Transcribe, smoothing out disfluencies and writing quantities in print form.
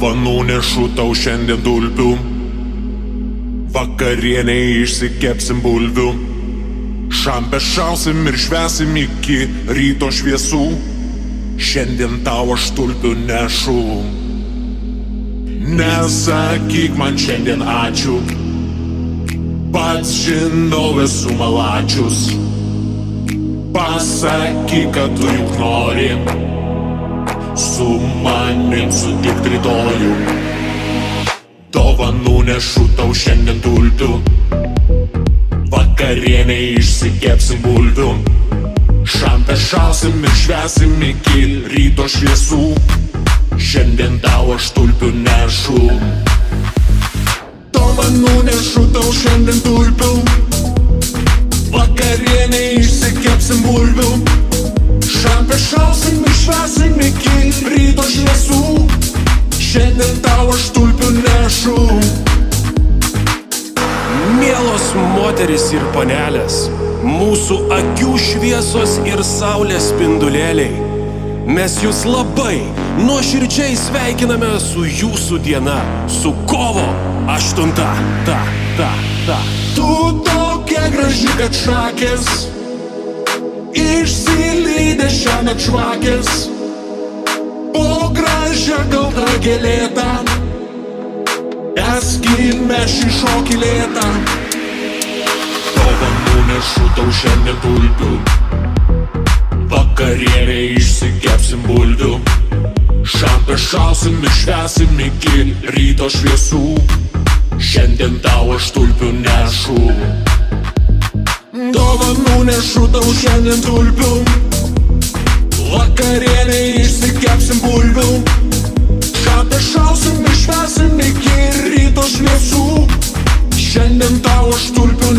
Dovanų nešu tau šiandien tulpių, vakarienei išsikepsim bulvių, šampę šausim ir švęsim iki ryto šviesų. Šiandien tau aš tulpių nešu. Nesakyk man šiandien ačiū, pats žinau esu malačius. Pasakyk, kad tu juk nori su manim sutikt rytojų. Dovanų nešu tau šiandien tulpių, vakarienei išsikepsim bulvių, šampę šausim ir švęsim iki ryto šviesų. Šiandien tau aš tulpių nešu. Dovanų nešu tau šiandien tulpių, vakarienei išsikepsim bulvių, šampę šausim ir švęsim iki ryto šviesų. Šiandien tau aš tulpių nešu. Mielos moteris ir panelės, mūsų akių šviesos ir saulės spindulėliai, mes jūs labai nuoširdžiai sveikiname su jūsų diena, su kovo 8. Tu tokia graži, kad šakės išsilydė šiąnakt žvakės, po gražią galdą gėlėtą eskime šį šokį lėtą. Dovanų nešu tau šiandien tulpių, vakarienei išsikepsim bulvių, šampę šausim ir švęsim iki ryto šviesų. Šiandien tau aš tulpių nešu. Dovanų nešu tau šiandien tulpių, vakarienei išsikepsim bulvių, šampę šausim ir švęsim iki ryto šviesų. Šiandien tau aš tulpių